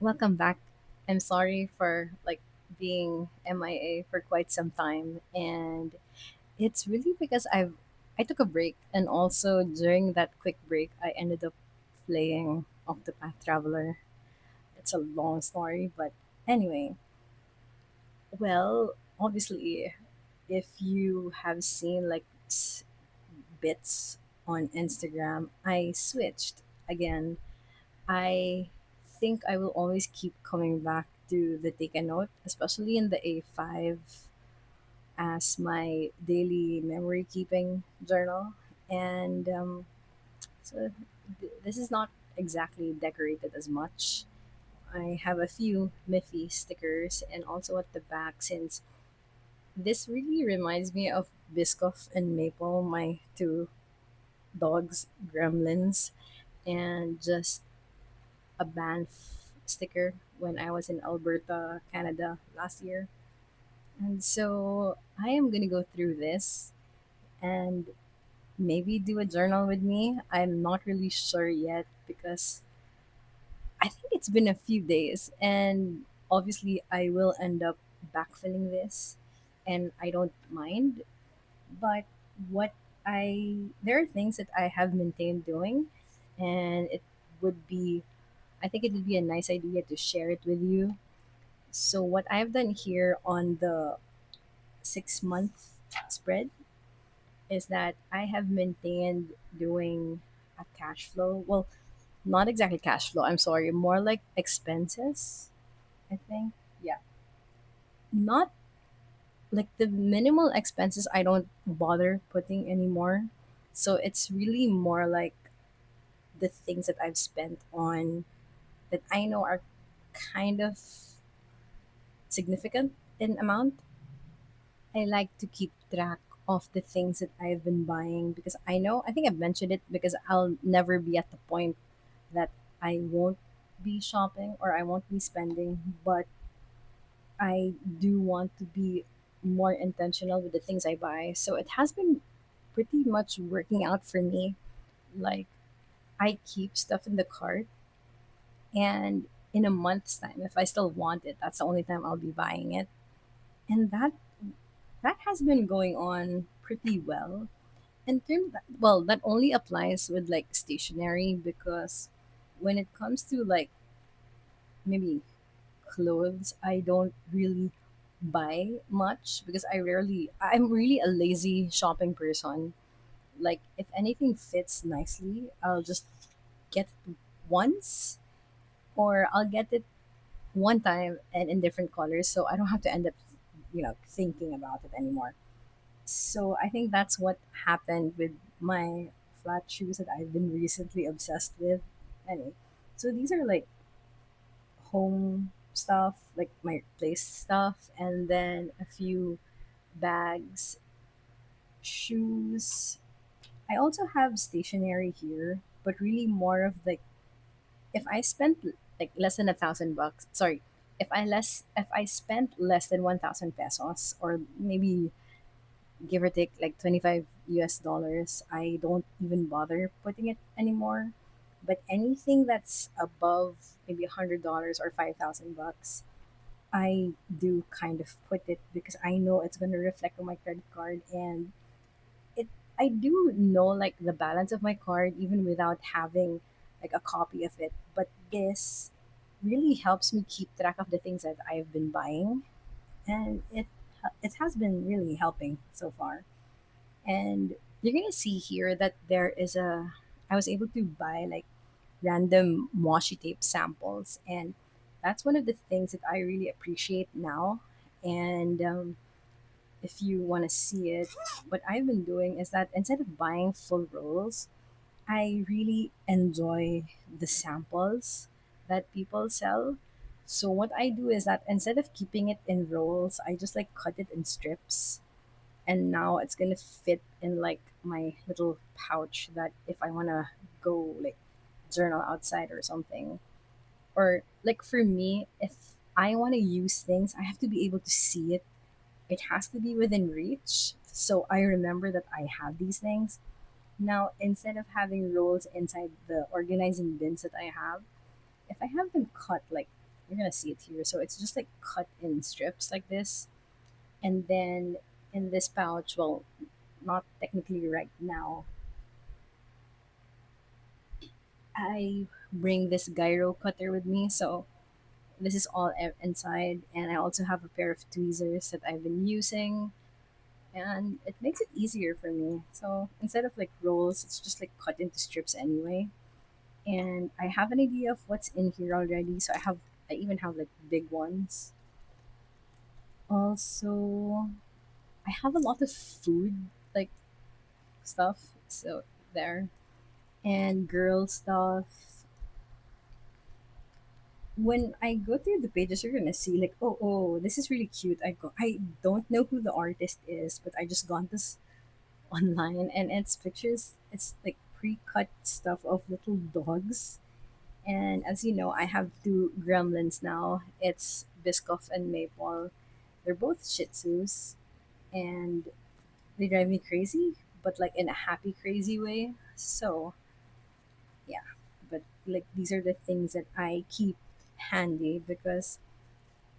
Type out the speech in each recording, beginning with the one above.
Welcome back. I'm sorry for being MIA for quite some time, and it's really because I took a break, and also during that quick break I ended up playing Octopath Traveler. It's a long story, but anyway, well, obviously if you have seen bits on Instagram, I switched again. I think I will always keep coming back to the Take a Note, especially in the A5 as my daily memory keeping journal. And so this is not exactly decorated as much. I have a few Miffy stickers and also at the back, since this really reminds me of Biscoff and Maple, my two dogs, gremlins, and just a Banff sticker when I was in Alberta, Canada last year. And so I am going to go through this and maybe do a journal with me. I'm not really sure yet because I think it's been a few days, and obviously I will end up backfilling this and I don't mind. But what there are things that I have maintained doing, and would be, I think it would be a nice idea to share it with you. So what I've done here on the 6 month spread is that I have maintained doing a cash flow. Well, not exactly cash flow, I'm sorry, more like expenses, I think. Yeah. Not like the minimal expenses I don't bother putting anymore. So it's really more like the things that I've spent on that I know are kind of significant in amount. I like to keep track of the things that I've been buying because I think I've mentioned it because I'll never be at the point that I won't be shopping or I won't be spending, but I do want to be more intentional with the things I buy. So it has been pretty much working out for me. Like, I keep stuff in the cart, and in a month's time, if I still want it, that's the only time I'll be buying it. And that has been going on pretty well. In terms well, that only applies with like stationery, because when it comes to like maybe clothes, I don't really buy much because I'm really a lazy shopping person. Like, if anything fits nicely, I'll just get it once, or I'll get it one time and in different colors, so I don't have to end up thinking about it anymore. So I think that's what happened with my flat shoes that I've been recently obsessed with. Anyway, so these are like home stuff, like my place stuff, and then a few bags, shoes. I also have stationery here, but really more of like, if I spent like less than $1,000, sorry, if I spent less than 1,000 pesos, or maybe give or take like 25 US dollars, I don't even bother putting it anymore. But anything that's above maybe $100 or 5,000 bucks, I do kind of put it because I know it's going to reflect on my credit card, and it I do know like the balance of my card even without having like a copy of it. But this really helps me keep track of the things that I've been buying, and it has been really helping so far. And you're gonna see here that I was able to buy like random washi tape samples, and that's one of the things that I really appreciate now. And if you want to see it, what I've been doing is that instead of buying full rolls, I really enjoy the samples that people sell. So what I do is that instead of keeping it in rolls, I just like cut it in strips, and now it's gonna fit in like my little pouch, that if I wanna go like journal outside or something. Or like for me, if I wanna use things, I have to be able to see it. It has to be within reach. So I remember that I have these things. Now, instead of having rolls inside the organizing bins that I have, if I have them cut like you're gonna see it here. So it's just like cut in strips like this, and then in this pouch, well, not technically right now, I bring this gyro cutter with me. So this is all inside, and I also have a pair of tweezers that I've been using, and it makes it easier for me. So instead of like rolls, it's just like cut into strips anyway. And I have an idea of what's in here already. So I even have like big ones. Also, I have a lot of food like stuff. So there, and girl stuff. When I go through the pages, you're gonna see like, oh, this is really cute. I don't know who the artist is, but I just got this online, and it's pictures. It's like pre-cut stuff of little dogs. And as you know, I have two gremlins now. It's Biscoff and Maple. They're both Shih Tzus, and they drive me crazy, but like in a happy, crazy way. So yeah, but like these are the things that I keep handy because,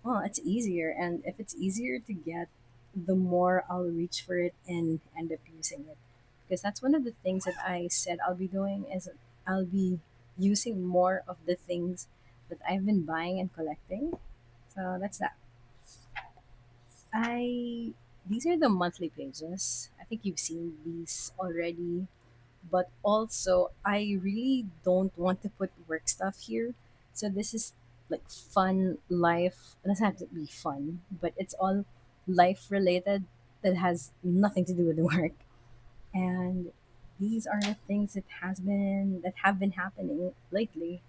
well, it's easier, and if it's easier to get, the more I'll reach for it and end up using it. Because that's one of the things that I said I'll be doing is I'll be using more of the things that I've been buying and collecting. So that's that. I These are the monthly pages. I think you've seen these already, but also I really don't want to put work stuff here. So this is like fun life. It doesn't have to be fun, but it's all life related that has nothing to do with the work. And these are the things that have been happening lately.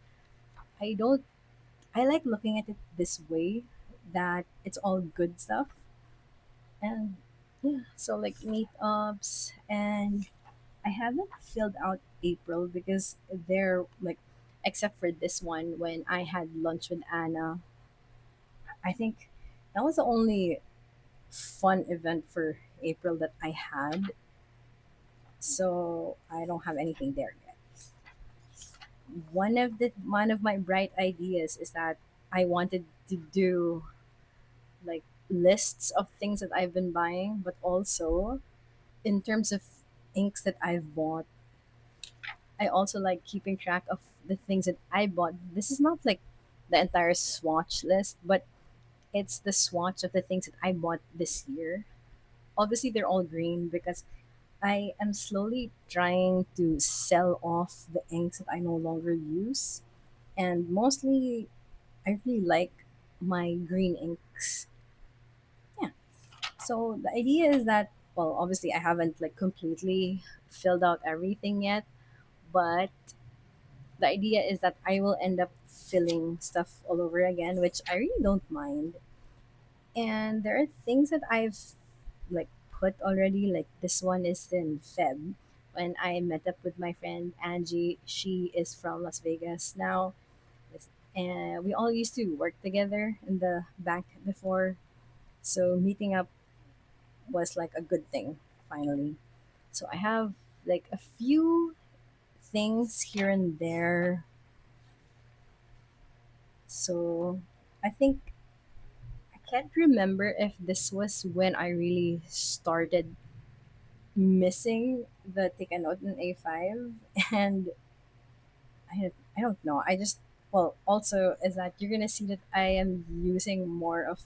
I don't I like looking at it this way, that it's all good stuff. And yeah, so like meetups, and I haven't filled out April because they're like, except for this one when I had lunch with Anna. I think that was the only fun event for April that I had. So I don't have anything there yet. One of my bright ideas is that I wanted to do like lists of things that I've been buying, but also in terms of inks that I've bought, I also like keeping track of the things that I bought. This is not like the entire swatch list, but it's the swatch of the things that I bought this year. Obviously, they're all green because I am slowly trying to sell off the inks that I no longer use. And mostly, I really like my green inks. Yeah. So the idea is that, well, obviously, I haven't like completely filled out everything yet, but the idea is that I will end up filling stuff all over again, which I really don't mind. And there are things that I've like put already. Like this one is in Feb when I met up with my friend Angie. She is from Las Vegas now, and we all used to work together in the bank before. So meeting up was like a good thing finally. So I have like a few things here and there. So I think I can't remember if this was when I really started missing the take a note in A5, and I don't know. I just, well, also is that you're gonna see that I am using more of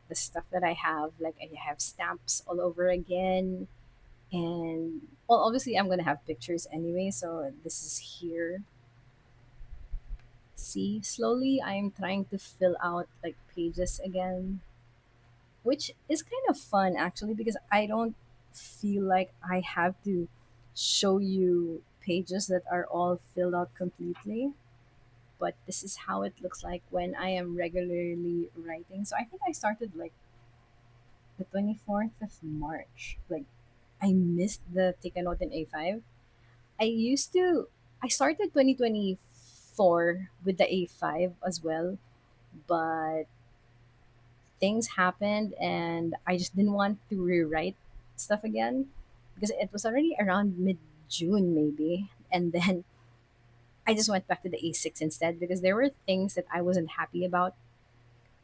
the stuff that I have. Like I have stamps all over again, and well, obviously I'm gonna have pictures anyway. So this is here. See, slowly I'm trying to fill out like pages again, which is kind of fun actually because I don't feel like I have to show you pages that are all filled out completely. But this is how it looks like when I am regularly writing. So I think I started like the 24th of March. Like I missed the take a note in A5. I used to, I started 2024 with the A5 as well, but things happened and I just didn't want to rewrite stuff again because it was already around mid June maybe. And then I just went back to the A6 instead because there were things that I wasn't happy about.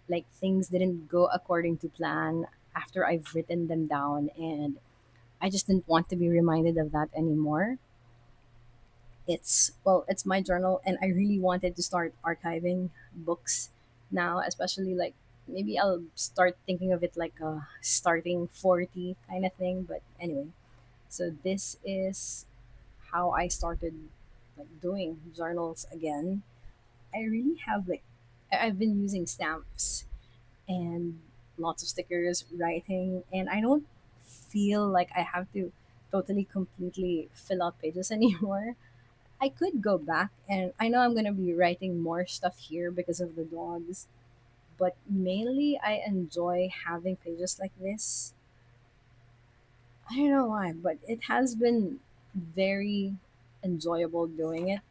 like things didn't go according to plan after I've written them down, and I just didn't want to be reminded of that anymore. It's my journal, and I really wanted to start archiving books now, especially like maybe I'll start thinking of it like a starting 40 kind of thing. But anyway, so this is how I started like doing journals again. I really have like I've been using stamps and lots of stickers, writing, and I don't feel like I have to totally completely fill out pages anymore. I could go back, and I know I'm gonna be writing more stuff here because of the dogs, but mainly I enjoy having pages like this. I don't know why, but it has been very enjoyable doing it,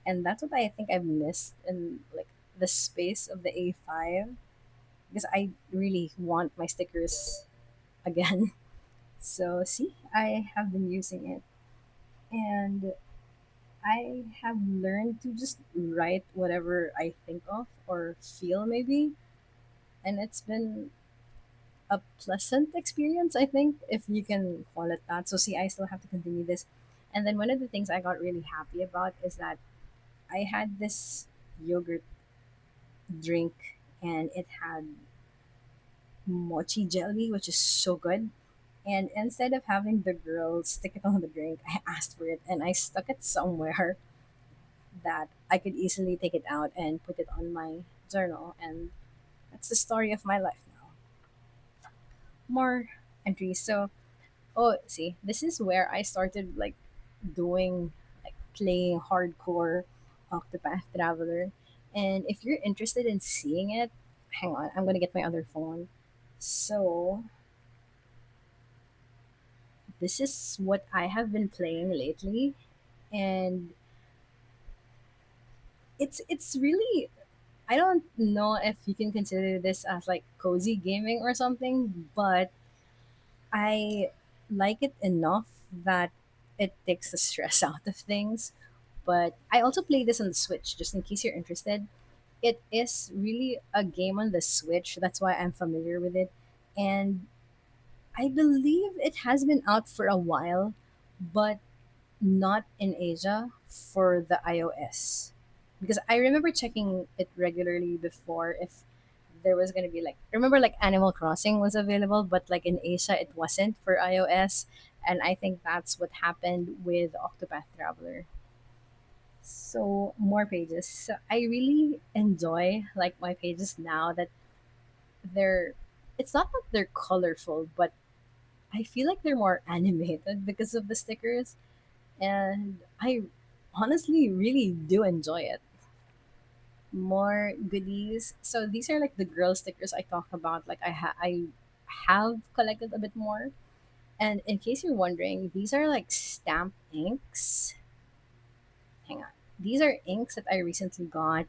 and that's what I think I've missed in like the space of the A5, because I really want my stickers again. So see, I have been using it, and I have learned to just write whatever I think of or feel maybe, and it's been a pleasant experience, I think, if you can call it that. So see, I still have to continue this. And then one of the things I got really happy about is that I had this yogurt drink, and it had mochi jelly, which is so good. And instead of having the girl stick it on the drink, I asked for it, and I stuck it somewhere that I could easily take it out and put it on my journal. And that's the story of my life now. More entries. So, oh, see, this is where I started like doing, like playing hardcore Octopath Traveler. And if you're interested in seeing it, hang on, I'm gonna get my other phone. So, this is what I have been playing lately, and it's really, I don't know if you can consider this as like cozy gaming or something, but I like it enough that it takes the stress out of things. But I also play this on the Switch, just in case you're interested. It is really a game on the Switch. That's why I'm familiar with it. And I believe it has been out for a while, but not in Asia for the iOS. Because I remember checking it regularly before if there was gonna be like, remember like Animal Crossing was available, but like in Asia it wasn't for iOS, and I think that's what happened with Octopath Traveler. So more pages. So I really enjoy like my pages now that they're, it's not that they're colorful, but I feel like they're more animated because of the stickers, and I honestly really do enjoy it. More goodies. So these are like the girl stickers I talk about. Like I have collected a bit more. And in case you're wondering, these are like stamp inks. Hang on. These are inks that I recently got,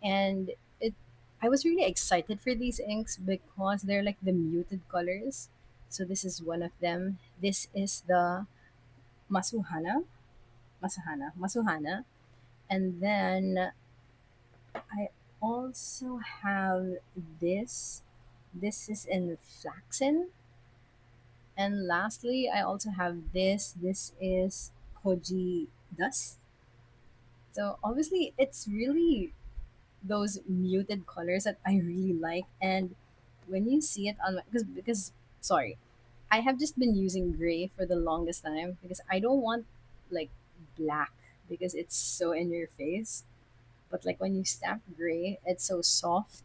and it I was really excited for these inks because they're like the muted colors. So this is one of them. This is the Masuhana, Masuhana, and then I also have this. This is in flaxen. And lastly, I also have this. This is koji dust. So obviously, it's really those muted colors that I really like. And when you see it on my, because sorry, I have just been using gray for the longest time because I don't want like black because it's so in your face. But like when you stamp gray, it's so soft,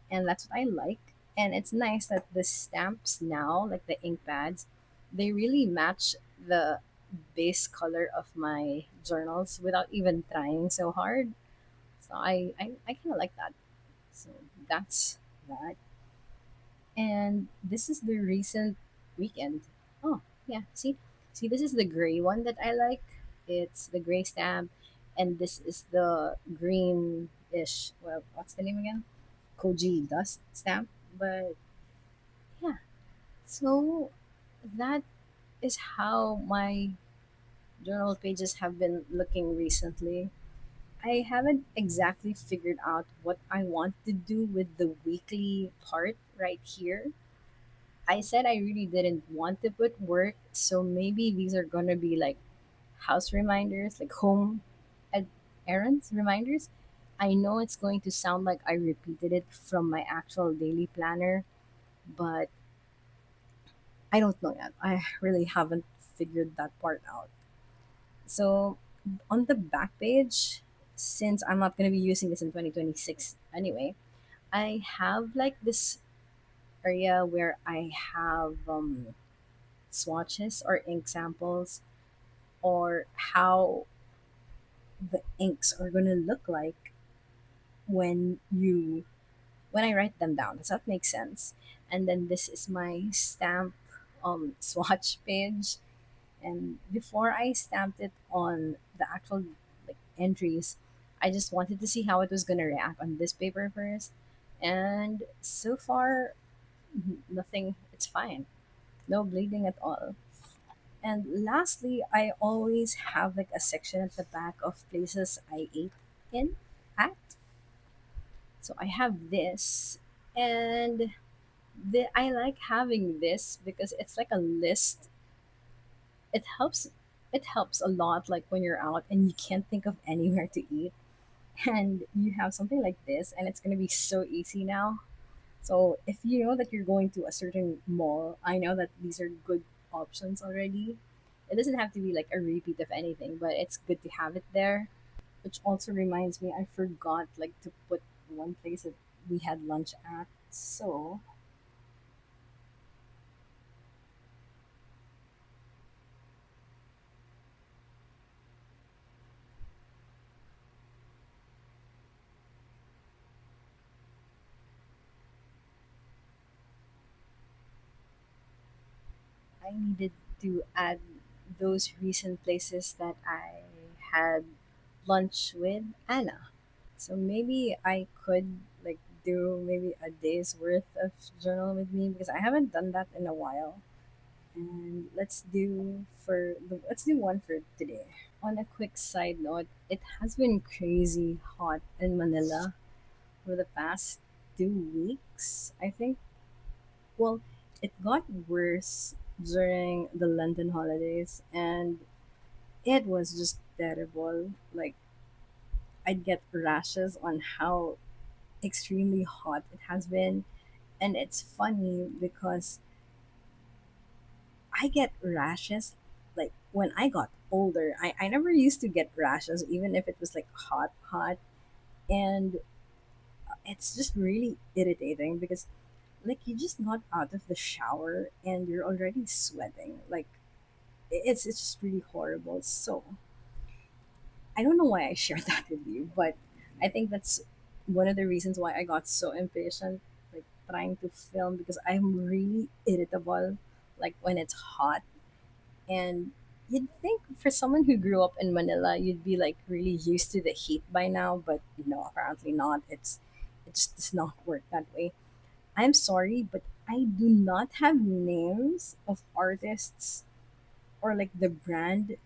and that's what I like. And it's nice that the stamps now, like the ink pads, they really match the base color of my journals without even trying so hard. So I kind of like that. So that's that. And this is the recent weekend. Oh, yeah. See, this is the gray one that I like. It's the gray stamp, and this is the green-ish. Well, what's the name again? Koji dust stamp. But yeah, so that is how my journal pages have been looking recently. I haven't exactly figured out what I want to do with the weekly part right here. I said I really didn't want to put work, so maybe these are gonna be like house reminders, like home ed- errands reminders. I know it's going to sound like I repeated it from my actual daily planner, but I don't know yet. I really haven't figured that part out. So on the back page, since I'm not going to be using this in 2026 anyway, I have like this area where I have swatches or ink samples or how the inks are going to look like when you when I write them down. Does that make sense? And then this is my stamp swatch page. And before I stamped it on the actual like entries, I just wanted to see how it was gonna react on this paper first. And so far, nothing. It's fine. No bleeding at all. And lastly, I always have like a section at the back of places I ate in at. So I have this, and I like having this because it's like a list. It helps a lot, like when you're out and you can't think of anywhere to eat, and you have something like this, and it's going to be so easy now. So if you know that you're going to a certain mall, I know that these are good options already. It doesn't have to be like a repeat of anything, but it's good to have it there. Which also reminds me, I forgot like to put one place that we had lunch at. So I needed to add those recent places that I had lunch with Anna. So maybe I could like do maybe a day's worth of journal with me because I haven't done that in a while. And let's do one for today. On a quick side note, it has been crazy hot in Manila for the past 2 weeks. I think well, it got worse during the London holidays, and it was just terrible. Like, I'd get rashes on how extremely hot it has been. And it's funny because I get rashes like when I got older. I never used to get rashes, even if it was like hot, hot. And it's just really irritating because, like, you just got out of the shower and you're already sweating. Like, it's just really horrible. So I don't know why I shared that with you, but I think that's one of the reasons why I got so impatient, like trying to film because I'm really irritable, like when it's hot. And you'd think for someone who grew up in Manila, you'd be like really used to the heat by now, but no, apparently not. It just does not work that way. I'm sorry, but I do not have names of artists or like the brand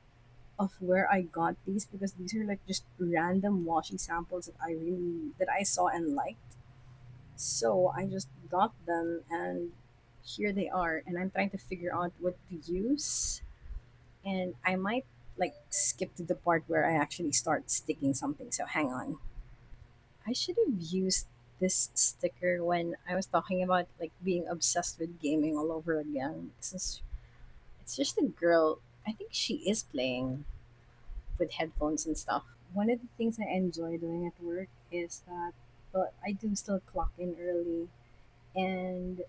of where I got these because these are like just random washi samples that I saw and liked. So I just got them and here they are and I'm trying to figure out what to use and I might like skip to the part where I actually start sticking something. So hang on. I should have used this sticker when I was talking about like being obsessed with gaming all over again. It's just a girl. I think she is playing with headphones and stuff. One of the things I enjoy doing at work is that, well, I do still clock in early and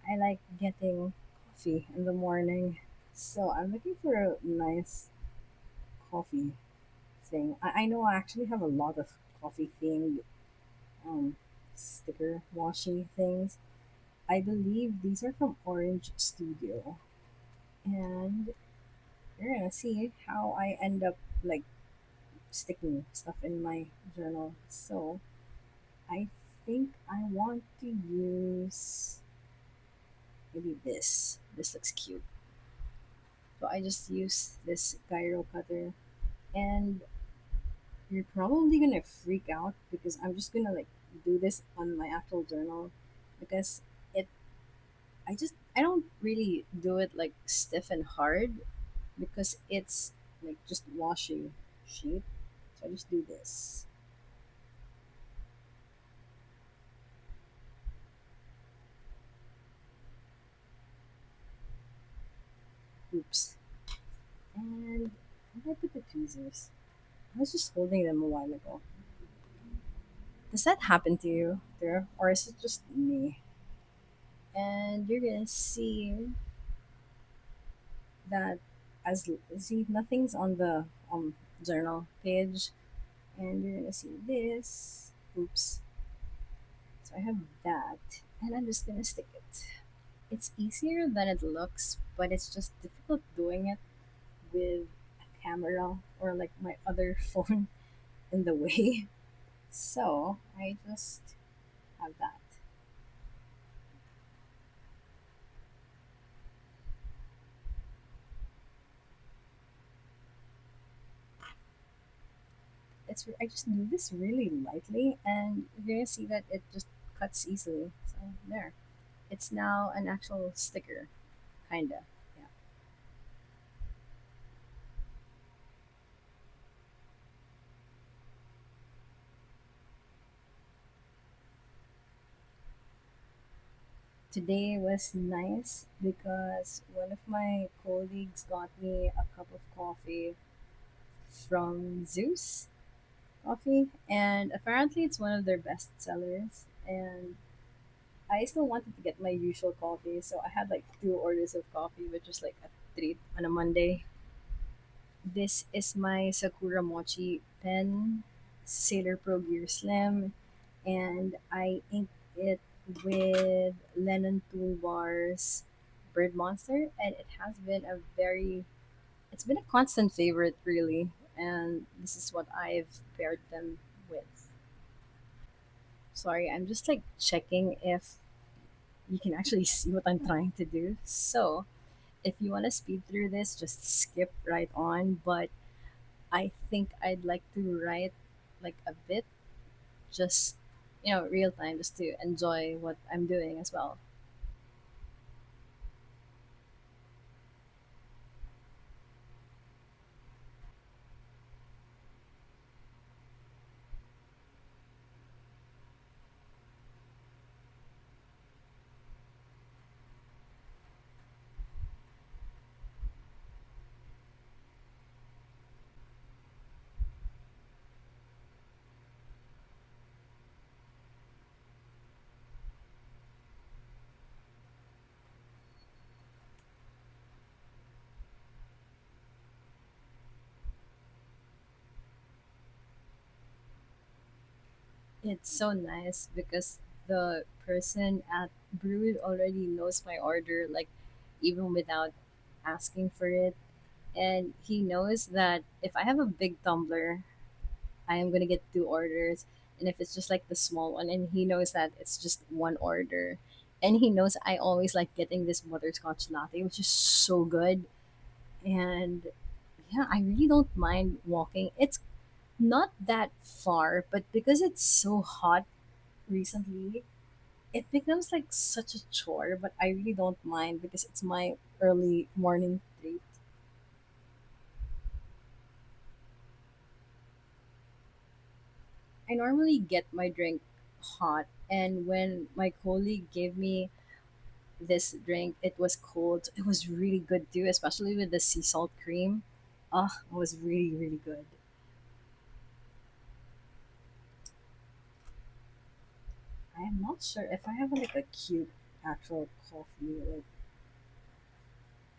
I like getting coffee in the morning. So I'm looking for a nice coffee thing. I know I actually have a lot of coffee themed um, sticker washi things. I believe these are from Orange Studio. And we're gonna see how I end up like sticking stuff in my journal. So I think I want to use maybe this. This looks cute. So I just use this gyro cutter and You're probably gonna freak out because I'm just gonna like do this on my actual journal because it I don't really do it like stiff and hard because it's like just washing sheet. So I just do this. Oops. And where did I put the tweezers? I was just holding them a while ago. Does that happen to you there? Or is it just me? And you're gonna see that as see nothing's on the journal page, and you're gonna see this. Oops. So I have that, and I'm just gonna stick it. It's easier than it looks, but it's just difficult doing it with a camera or like my other phone in the way. So I just have that. I just do this really lightly, and you're gonna see that it just cuts easily. So there, it's now an actual sticker, kinda. Yeah. Today was nice because one of my colleagues got me a cup of coffee from Zeus Coffee, and apparently it's one of their best sellers. And I still wanted to get my usual coffee, so I had like two orders of coffee, which was like a treat on a Monday. This is my Sakura Mochi pen, Sailor Pro Gear Slim, and I inked it with Lennon Toolbars Bird Monster, and it has been it's been a constant favorite really, and this is what I've paired them with. Sorry, I'm just like checking if you can actually see what I'm trying to do. So, if you want to speed through this, just skip right on. But I think I'd like to write like a bit, just real time, just to enjoy what I'm doing as well. It's so nice because the person at Brood already knows my order, like even without asking for it. And he knows that if I have a big tumbler, I am gonna get two orders. And if it's just like the small one, and he knows that it's just one order. And he knows I always like getting this butterscotch latte, which is so good. And yeah, I really don't mind walking. It's not that far, but because it's so hot recently, it becomes like such a chore, but I really don't mind because it's my early morning treat. I normally get my drink hot, and when my colleague gave me this drink, it was cold. It was really good too, especially with the sea salt cream. Ah, it was really, really good. I am not sure if I have like a cute actual coffee. Like,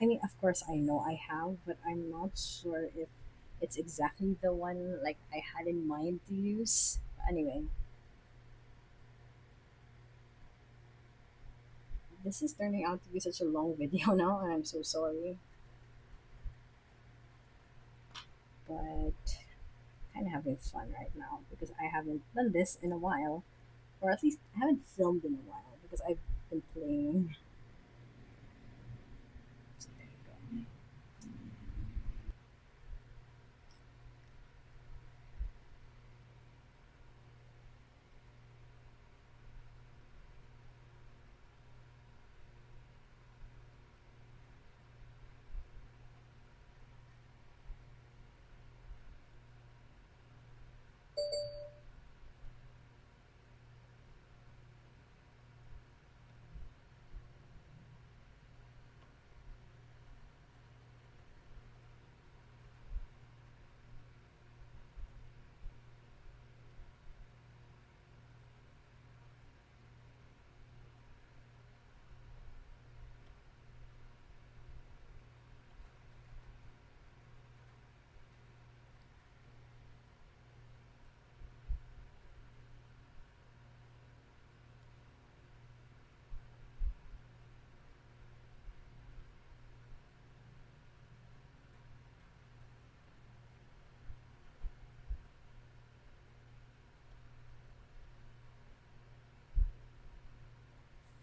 I mean, of course I know I have, but I'm not sure if it's exactly the one like I had in mind to use. Anyway, this is turning out to be such a long video now, and I'm so sorry. But kind of having fun right now because I haven't done this in a while, or at least I haven't filmed in a while because I've been playing. So there you go.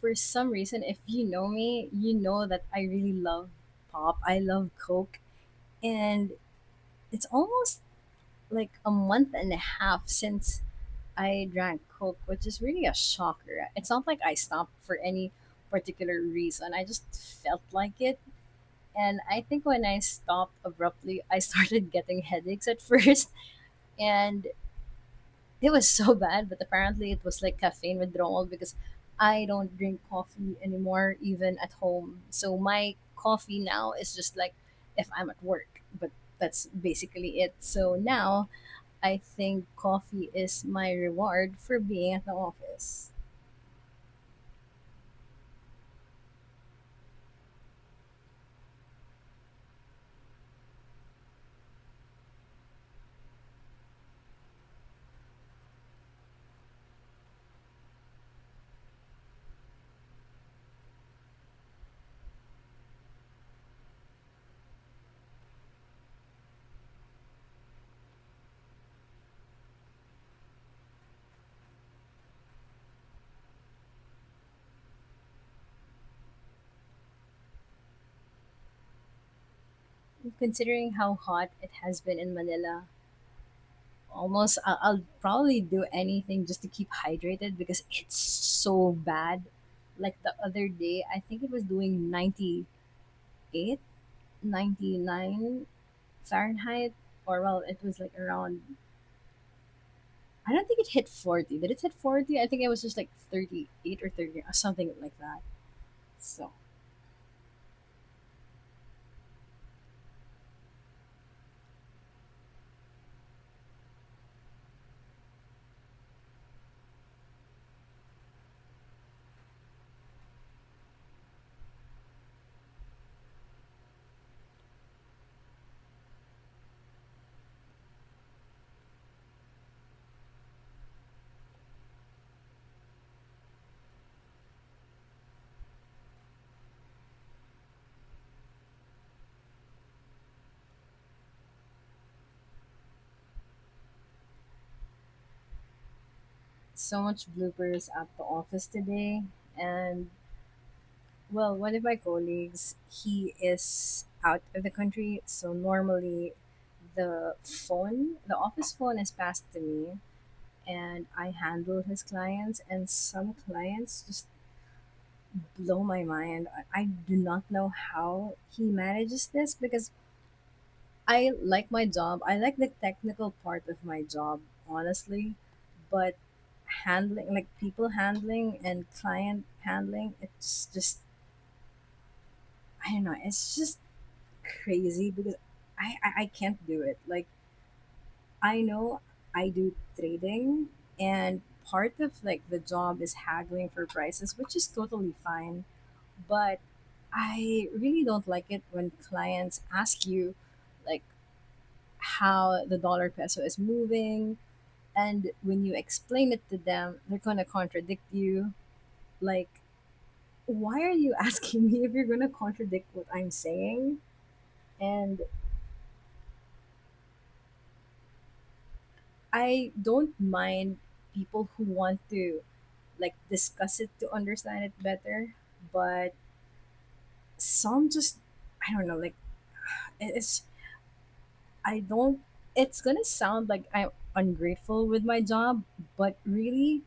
for some reason, if you know me, you know that I really love pop. I love Coke. And it's almost like a month and a half since I drank Coke, which is really a shocker. It's not like I stopped for any particular reason. I just felt like it. And I think when I stopped abruptly, I started getting headaches at first. And it was so bad, but apparently it was like caffeine withdrawal because I don't drink coffee anymore, even at home. So my coffee now is just like if I'm at work, but that's basically it. So now I think coffee is my reward for being at the office. Considering how hot it has been in Manila, almost I'll probably do anything just to keep hydrated because it's so bad. Like the other day, I think it was doing 98, 99 Fahrenheit, or well, it was like around. I don't think it hit 40. Did it hit 40? I think it was just like 38 or 30 or something like that. So, so much bloopers at the office today. And, well, one of my colleagues, he is out of the country. So, normally the office phone is passed to me, and I handle his clients. And some clients just blow my mind. I do not know how he manages this because I like my job. I like the technical part of my job, honestly, but handling, like people handling and client handling, it's just, I don't know, it's just crazy because I can't do it. Like, I know I do trading, and part of like the job is haggling for prices, which is totally fine. But I really don't like it when clients ask you like how the dollar peso is moving, and when you explain it to them, they're gonna contradict you. Like, why are you asking me if you're gonna contradict what I'm saying? And I don't mind people who want to like discuss it to understand it better, but some just, I don't know, like it's, I don't, it's gonna sound like I'm ungrateful with my job, but really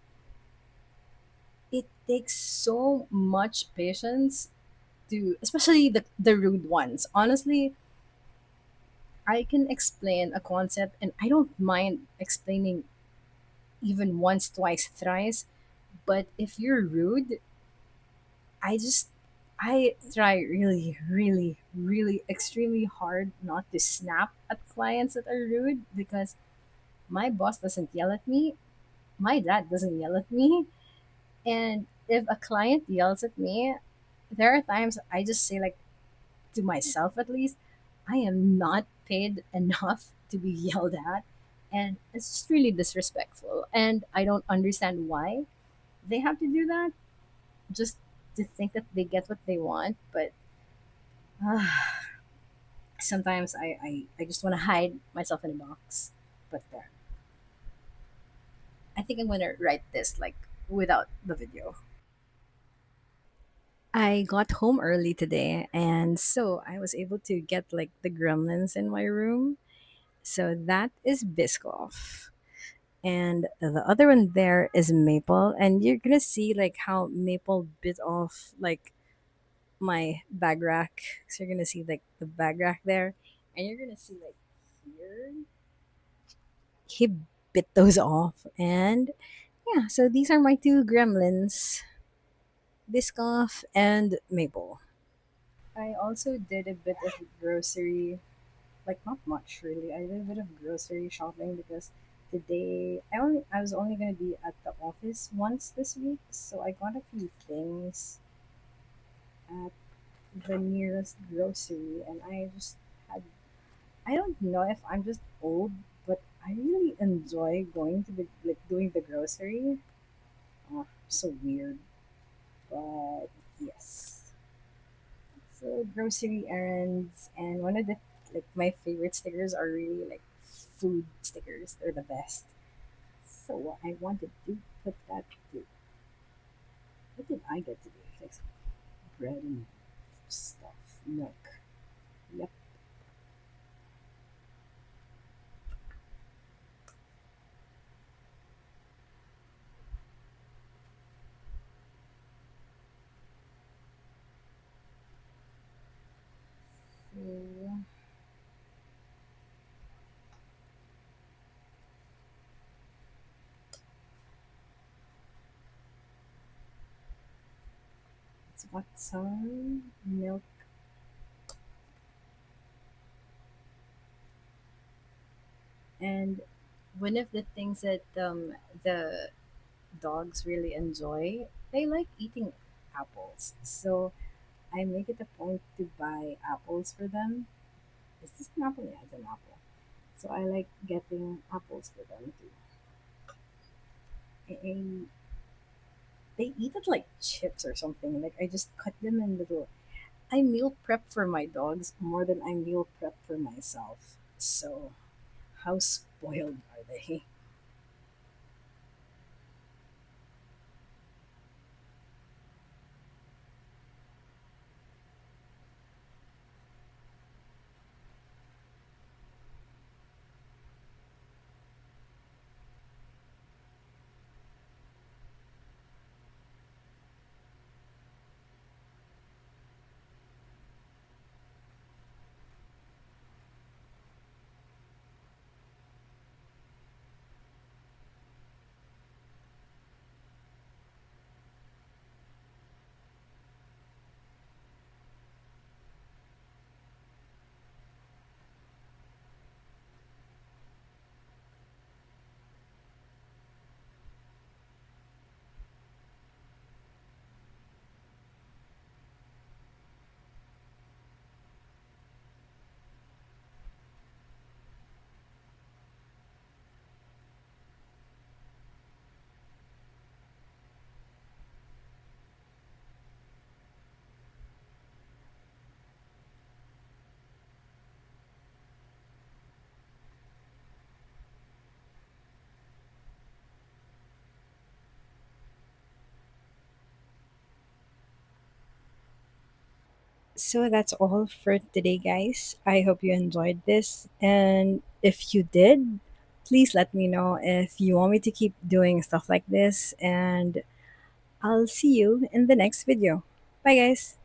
it takes so much patience to, especially the rude ones. Honestly, I can explain a concept and I don't mind explaining even once, twice, thrice. But if you're rude, I just, I try really, really, really extremely hard not to snap at clients that are rude because my boss doesn't yell at me, my dad doesn't yell at me, and if a client yells at me, there are times I just say like, to myself at least, I am not paid enough to be yelled at. And it's just really disrespectful. And I don't understand why they have to do that, just to think that they get what they want. But sometimes I just want to hide myself in a box. But there. I think I'm going to write this like without the video. I got home early today, and so I was able to get like the gremlins in my room. So that is Biscoff. And the other one there is Maple. And you're gonna see like how Maple bit off like my bag rack. So you're gonna see like the bag rack there. And you're gonna see like here, he bit those off. And yeah, so these are my two gremlins, Biscoff and Maple. I also did a bit of grocery, like not much really. I did a bit of grocery shopping because today I was only gonna be at the office once this week, so I got a few things at the nearest grocery, and I just had I don't know if I'm just old, but I really enjoy going to the like doing the grocery. So weird, but yes. So grocery errands, and one of the like my favorite stickers are really like food stickers. They're the best. So I wanted to put that to what did I get today? Like bread and stuff, milk. Yep. So it's got some milk, and one of the things that the dogs really enjoy, they like eating apples. So I make it a point to buy apples for them. Is this an apple? Yeah, it's an apple. So I like getting apples for them too. And they eat it like chips or something. Like I just cut them in little. I meal prep for my dogs more than I meal prep for myself. So how spoiled are they? So that's all for today, guys. I hope you enjoyed this. And if you did, please let me know if you want me to keep doing stuff like this. And I'll see you in the next video. Bye, guys.